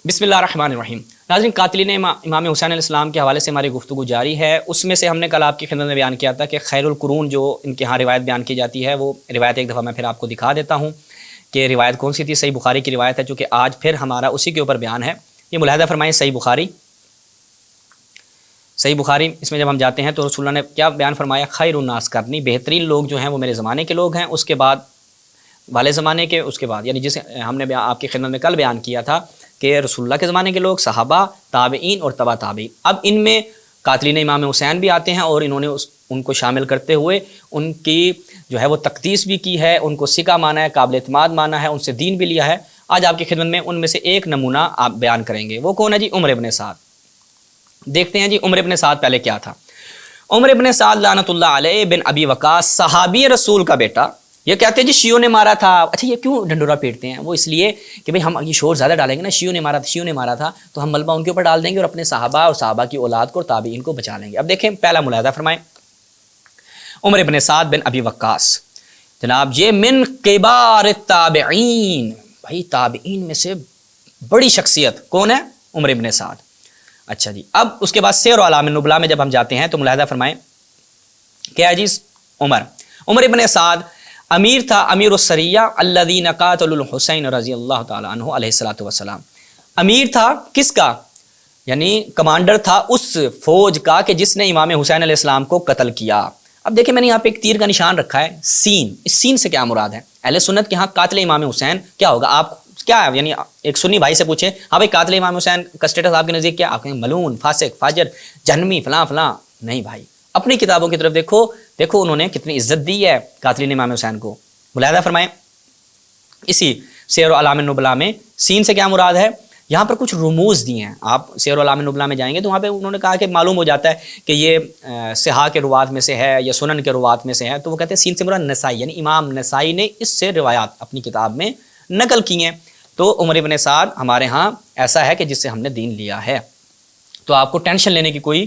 بسم اللہ الرحمن الرحیم۔ ناظرین، قاتلین امام حسین علیہ السلام کے حوالے سے ہماری گفتگو جاری ہے۔ اس میں سے ہم نے کل آپ کی خدمت میں بیان کیا تھا کہ خیر القرون جو ان کے ہاں روایت بیان کی جاتی ہے، وہ روایت ایک دفعہ میں پھر آپ کو دکھا دیتا ہوں کہ روایت کون سی تھی۔ صحیح بخاری کی روایت ہے، چونکہ آج پھر ہمارا اسی کے اوپر بیان ہے۔ یہ ملاحظہ فرمائیں، صحیح بخاری اس میں جب ہم جاتے ہیں تو رسول اللہ نے کیا بیان فرمایا؟ خیر الناس کرنی، بہترین لوگ جو ہیں وہ میرے زمانے کے لوگ ہیں، اس کے بعد والے زمانے کے، اس کے بعد یعنی جسے ہم نے آپ کی خدمت میں کل بیان کیا تھا کہ رسول اللہ کے زمانے کے لوگ، صحابہ، تابعین اور تبع تابعین۔ اب ان میں قاتلین امام حسین بھی آتے ہیں اور انہوں نے ان کو شامل کرتے ہوئے ان کی جو ہے وہ تقدیس بھی کی ہے، ان کو ثقہ مانا ہے، قابل اعتماد مانا ہے، ان سے دین بھی لیا ہے۔ آج آپ کی خدمت میں ان میں سے ایک نمونہ آپ بیان کریں گے۔ وہ کون ہے جی؟ عمر ابن سعد۔ دیکھتے ہیں جی عمر ابن سعد پہلے کیا تھا۔ عمر ابن سعد لعنت اللہ علیہ بن ابی وقاص، صحابی رسول کا بیٹا۔ یہ کہتے ہیں جی شیعوں نے مارا تھا۔ اچھا، یہ کیوں ڈنڈورا پیٹتے ہیں؟ وہ اس لیے کہ بھئی ہم یہ شور زیادہ ڈالیں گے نا، شیعوں نے مارا تھا تو ہم ملبہ ان کے اوپر ڈال دیں گے اور اپنے صحابہ اور صحابہ کی اولاد کو اور تابعین کو بچا لیں گے۔ اب دیکھیں پہلا ملاحظہ فرمائیں، عمر ابن سعد بن ابی وقاص جناب، یہ من کبار التابعین، بھائی تابعین میں سے بڑی شخصیت کون ہے؟ عمر ابن سعد۔ اچھا جی، اب اس کے بعد سیر اعلام النبلاء میں جب ہم جاتے ہیں تو ملاحظہ فرمائیں کیا ہے جی؟ عمر ابن سعد امیر تھا، امیر السریہ الذین قاتلوا الحسین رضی اللہ تعالی عنہ علیہ الصلوۃ والسلام۔ امیر تھا کس کا؟ یعنی کمانڈر تھا اس فوج کا کہ جس نے امام حسین علیہ السلام کو قتل کیا۔ اب دیکھیں میں نے یہاں پہ ایک تیر کا نشان رکھا ہے، سین۔ اس سین سے کیا مراد ہے؟ اہل سنت کے ہاں قاتل امام حسین کیا ہوگا؟ آپ کیا ہے؟ یعنی ایک سنی بھائی سے پوچھیں، ہاں بھائی قاتل امام حسین کا اسٹیٹس آپ کے نزدیک کیا؟ آپ کہیں ملعون، فاسق، فاجر، جہنمی، فلاں فلاں۔ نہیں بھائی، اپنی کتابوں کی طرف دیکھو انہوں نے کتنی عزت دی ہے قاتلین امام حسین کو۔ ملاحظہ فرمائیں اسی سیر اعلام النبلاء میں سین سے کیا مراد ہے؟ یہاں پر کچھ رموز دیے ہیں۔ آپ سیر اعلام النبلاء میں جائیں گے تو وہاں پہ انہوں نے کہا کہ معلوم ہو جاتا ہے کہ یہ صحاح کے روات میں سے ہے یا سنن کے روات میں سے ہے، تو وہ کہتے ہیں سین سے مراد نسائی، یعنی امام نسائی نے اس سے روایات اپنی کتاب میں نقل کی ہیں۔ تو عمر ابن سعد ہمارے ہاں ایسا ہے کہ جس سے ہم نے دین لیا ہے، تو آپ کو ٹینشن لینے کی کوئی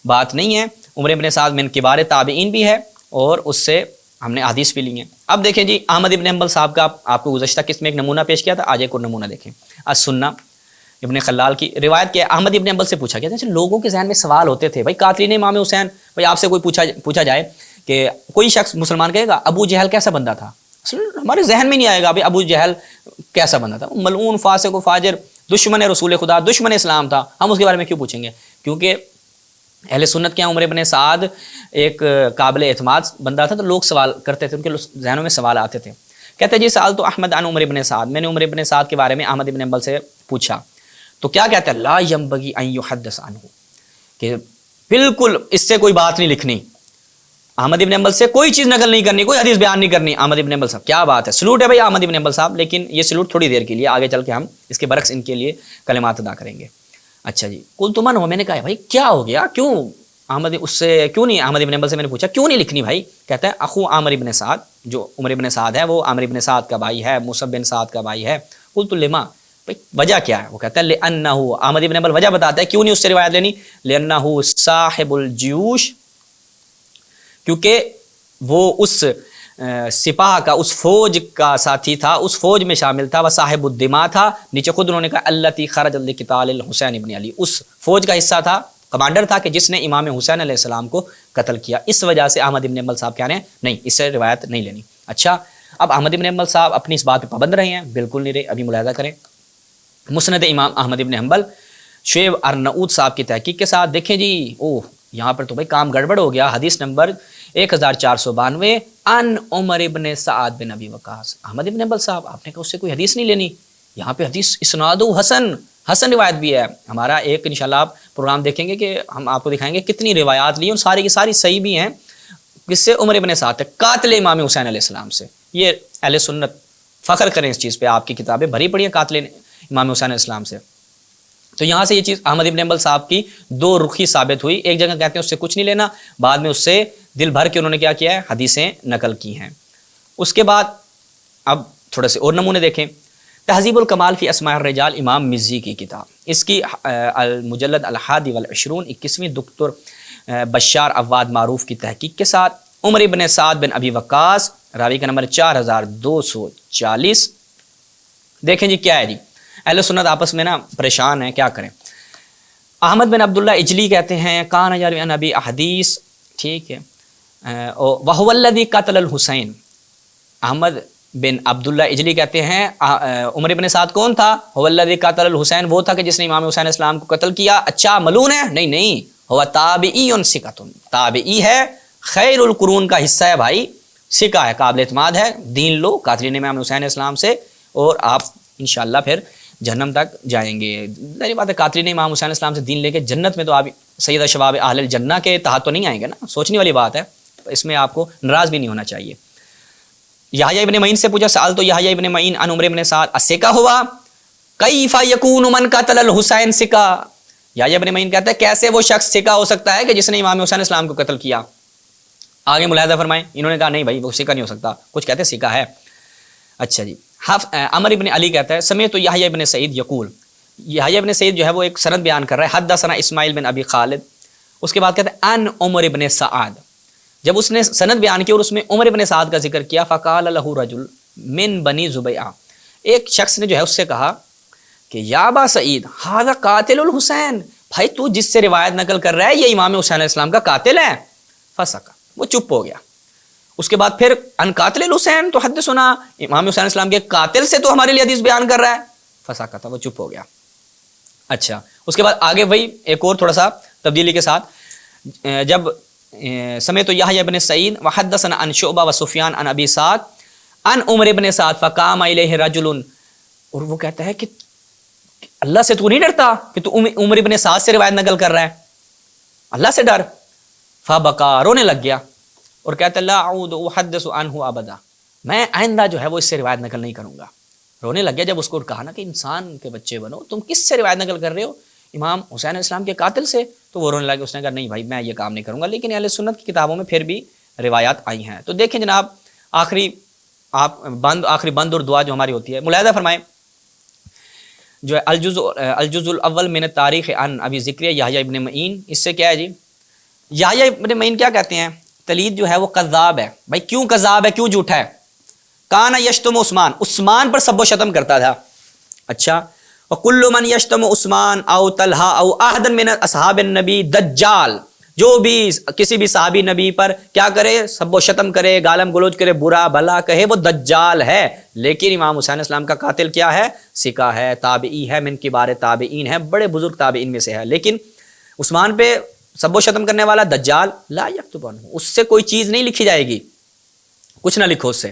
بات نہیں ہے۔ عمر ابن سعد من کبار تابعین بھی ہے اور اس سے ہم نے حدیث بھی لی ہیں۔ اب دیکھیں جی احمد ابن حنبل صاحب کا آپ کو گزشتہ قسط میں ایک نمونہ پیش کیا تھا، آج ایک اور نمونہ دیکھیں۔ السنہ ابن خلال کی روایت کیا ہے؟ احمد ابن حنبل سے پوچھا گیا تھا، لوگوں کے ذہن میں سوال ہوتے تھے، بھائی قاتلین امام حسین، بھائی آپ سے کوئی پوچھا جائے کہ کوئی شخص مسلمان کہے گا ابو جہل کیسا بندہ تھا، ہمارے ذہن میں نہیں آئے گا بھائی ابو جہل کیسا بندہ تھا، ملعون، فاسق و فاجر، دشمن رسول خدا، دشمن اسلام تھا، ہم اس کے بارے میں کیوں پوچھیں گے؟ کیونکہ اہل سنت کے عمر ابن سعد ایک قابل اعتماد بندہ تھا، تو لوگ سوال کرتے تھے، ان کے ذہنوں میں سوال آتے تھے۔ کہتے ہیں جی سال تو احمد عن عمر ابن سعد، میں نے عمر ابن سعد کے بارے میں احمد ابن حنبل سے پوچھا تو کیا کہتے ہیں؟ لا ينبغي ان يحدث عنہ، کہ بالکل اس سے کوئی بات نہیں لکھنی، احمد ابن حنبل سے کوئی چیز نقل نہیں کرنی، کوئی حدیث بیان نہیں کرنی۔ احمد ابن حنبل صاحب کیا بات ہے، سلوٹ ہے بھائی احمد ابن حنبل صاحب، لیکن یہ سلوٹ تھوڑی دیر کے لیے، آگے چل کے ہم اس کے برعکس ان کے لیے کلمات ادا کریں گے۔ اچھا جی، قلت من ہو، میں نے کہا بھائی کیا ہو گیا، کیوں احمد ابن حنبل سے میں نے پوچھا کیوں نہیں لکھنی بھائی؟ کہتا ہے اخو عامر ابن سعد، جو عمر ابن سعد ہے وہ عامر ابن سعد کا بھائی ہے، مصعب بن سعد کا بھائی ہے۔ قلت لما، بھائی وجہ کیا ہے؟ وہ کہتا ہے لأنہ، عامر ابن حنبل وجہ بتاتا ہے کیوں نہیں اس سے روایت لینی، لأنہ صاحب الجیوش، کیونکہ وہ اس سپاہ کا، اس فوج کا ساتھی تھا، اس فوج میں شامل تھا، وہ صاحب الدماء تھا، نیچے خود انہوں نے کہا التی خرج لقتال الحسین ابن علی، اس فوج کا حصہ تھا، کمانڈر تھا کہ جس نے امام حسین علیہ السلام کو قتل کیا۔ اس وجہ سے احمد ابن حنبل صاحب کہہ رہے ہیں نہیں، اس سے روایت نہیں لینی۔ اچھا، اب احمد ابن حنبل صاحب اپنی اس بات پہ پابند رہے ہیں؟ بالکل نہیں رہے۔ ابھی ملاحظہ کریں مسند امام احمد ابن حنبل شعیب ارنؤوط صاحب کی تحقیق کے ساتھ، دیکھیں جی یہاں پر تو بھائی کام گڑبڑ ہو گیا۔ حدیث نمبر 1492 ان عمر ابن سعد بن ابی وقاص، احمد ابن حنبل صاحب آپ نے کہا اس سے کوئی حدیث نہیں لینی، یہاں پہ حدیث اسناد حسن روایت بھی ہے۔ ہمارا ایک انشاءاللہ آپ پروگرام دیکھیں گے کہ ہم آپ کو دکھائیں گے کتنی روایات لی ہیں، ساری کی ساری صحیح بھی ہیں، کس سے؟ عمر ابن سعد قاتل امام حسین علیہ السلام سے۔ یہ اہل سنت فخر کریں اس چیز پہ، آپ کی کتابیں بھری پڑی ہیں قاتل امام حسین علیہ السلام سے۔ تو یہاں سے یہ چیز احمد ابن حنبل صاحب کی دو رخی ثابت ہوئی، ایک جگہ کہتے ہیں اس سے کچھ نہیں لینا، بعد میں اس سے دل بھر کے انہوں نے کیا کیا ہے؟ حدیثیں نقل کی ہیں۔ اس کے بعد اب تھوڑے سے اور نمونے دیکھیں۔ تہذیب الکمال فی اسماء الرجال، امام مزی کی کتاب، اس کی المجلد الحادی والعشرون 21ویں دکتور بشار عواد معروف کی تحقیق کے ساتھ عمر ابن سعد بن ابی وقاص، راوی کا نمبر 4240۔ دیکھیں جی کیا ہے جی، اہل سنت آپس میں نا پریشان ہیں، کیا کریں. احمد بن عبداللہ اجلی کہتے ہیں کان یروی عن ابی احادیث، ٹھیک ہے، وہو الذی قتل الحسین. احمد بن عبداللہ اجلی کہتے ہیں عمر ابن سعد کون تھا؟ هو الذی قتل الحسین، وہ تھا کہ جس نے امام حسین علیہ السلام کو قتل کیا. اچھا ملعون ہے؟ نہیں، ہوا تابعی ثقۃ، تابعی ہے، خیر القرون کا حصہ ہے بھائی، ثقہ ہے، قابل اعتماد ہے. دین لو قاتلین امام حسین علیہ السلام سے اور آپ انشاءاللہ پھر جہنم تک جائیں گے. ظاہر بات ہے قاتلین امام حسین علیہ السلام سے دین لے کے جنت میں تو آپ سید شباب اہل الجنہ کے تحت تو نہیں آئیں گے نا، سوچنے والی بات ہے. اس میں آپ کو ناراض بھی نہیں ہونا چاہیے. یحییٰ ابن معین سے پوچھا سألت یحییٰ ابن معین عن عمر ابن سعد الثقہ ہوا کیف یکون من قتل الحسین ثقہ. یحییٰ ابن معین کہتا ہے کیسے وہ شخص ثقہ ہو سکتا ہے کہ جس نے امام حسین علیہ السلام کو قتل کیا. آگے ملاحظہ فرمائیں، انہوں نے کہا نہیں بھائی وہ ثقہ نہیں ہو سکتا، کچھ کہتے ہیں ثقہ ہے. اچھا جی، عمر ابن علی کہتا ہے سمعت یحییٰ ابن سعید یقول، یحییٰ ابن سعید جو ہے وہ ایک سند بیان کر رہا ہے، حدثنا اسماعیل بن ابی خالد. اس کے بعد کہتا ہے ان عمر ابن سعد. جب اس نے سند بیان کی اور اس میں عمر ابن سعد کا ذکر کیا، فقال له رجل من بنی زبیعہ، ایک شخص نے جو ہے اس سے کہا کہ یا ابا سعید ھذا قاتل الحسین، بھائی تو جس سے روایت نقل کر رہا ہے یہ امام حسین علیہ السلام کا قاتل ہے. فسکا، وہ چپ ہو گیا. اس کے بعد پھر ان قاتل الحسین تو حد سنا، امام حسین علیہ السلام کے قاتل سے تو ہمارے لیے حدیث بیان کر رہا ہے. فسکا تھا، وہ چپ ہو گیا. اچھا، اس کے بعد آگے وہی ایک اور تھوڑا سا تبدیلی کے ساتھ، جب سمعت یحییٰ ابن سعید وحدثنا عن شعبہ وسفیان عن ابی سعد عن عمر ابن سعد فقام الیہ رجل، اور وہ کہتا ہے کہ اللہ سے تو نہیں ڈرتا کہ تو عمر ابن سعد سے روایت نقل کر رہا ہے، اللہ سے ڈر. فبکا، رونے لگ گیا اور کہتا لا اعود احدث عنہ ابدا، میں آئندہ جو ہے وہ اس سے روایت نقل نہیں کروں گا. رونے لگ گیا جب اس کو کہا نا کہ انسان کے بچے بنو، تم کس سے روایت نقل کر رہے ہو؟ امام حسین علیہ السلام کے قاتل سے. تو وہ رونے لگا، اس نے کہا نہیں بھائی میں یہ کام نہیں کروں گا. لیکن اہل سنت کی کتابوں میں پھر بھی روایات آئی ہیں. تو دیکھیں جناب، آخری بند اور دعا جو ہماری ہوتی ہے، ملاحظہ فرمائیں جو ہے الجزء الاول من التاریخ عن ابی ذکریہ یحییٰ ابن معین، اس سے کیا ہے جی، یحییٰ ابن معین کیا کہتے ہیں، تلید جو ہے وہ کذاب ہے. بھائی کیوں کذاب ہے، کیوں جھوٹا ہے؟ کانا یشتم عثمان پر سب و شتم کرتا تھا. اچھا، وَكُلُّ مَنْ يَشْتَمُ عثمان او طلحہ او احد من اصحاب النبی دجال، جو بھی کسی بھی صحابی نبی پر کیا کرے، سب و شتم کرے، گالم گلوچ کرے، برا بھلا کہے، وہ دجال ہے. لیکن امام حسین علیہ السلام کا قاتل کیا ہے؟ ثقہ ہے، تابعی ہے، من کبار تابعین ہے، بڑے بزرگ تابعین میں سے ہے. لیکن عثمان پہ سب و شتم کرنے والا دجال لا یکتب عنہ، اس سے کوئی چیز نہیں لکھی جائے گی، کچھ نہ لکھو اس سے.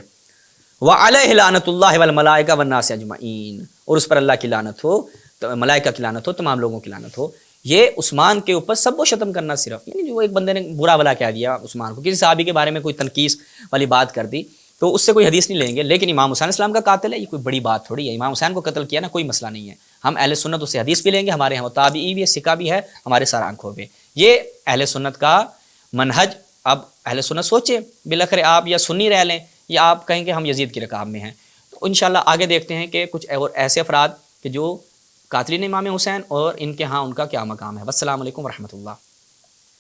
وعلیہ لعنۃ اللہ والملائکہ والناس اجمعین، اور اس پر اللہ کی لعنت ہو، ملائکہ کی لعنت ہو، تمام لوگوں کی لعنت ہو. یہ عثمان کے اوپر سب و شتم کرنا صرف، یعنی جو ایک بندے نے برا بھلا کہہ دیا عثمان کو، کسی صحابی کے بارے میں کوئی تنقیص والی بات کر دی، تو اس سے کوئی حدیث نہیں لیں گے. لیکن امام حسین علیہ السلام کا قاتل ہے، یہ کوئی بڑی بات تھوڑی ہے. امام حسین کو قتل کیا نا، کوئی مسئلہ نہیں ہے. ہم اہل سنت اس سے حدیث بھی لیں گے، ہمارے یہاں تابعی بھی ہے، ثقہ بھی ہے ہمارے سر آنکھوں پہ. یہ اہل سنت کا منہج. اب اہل سنت سوچے بالآخر آپ یا سنی رہ لیں یا آپ کہیں کہ ہم یزید کی رکاب میں ہیں. تو انشاءاللہ آگے دیکھتے ہیں کہ کچھ اور ایسے افراد کہ جو قاتلین امام حسین اور ان کے ہاں ان کا کیا مقام ہے. والسلام علیکم ورحمۃ اللہ.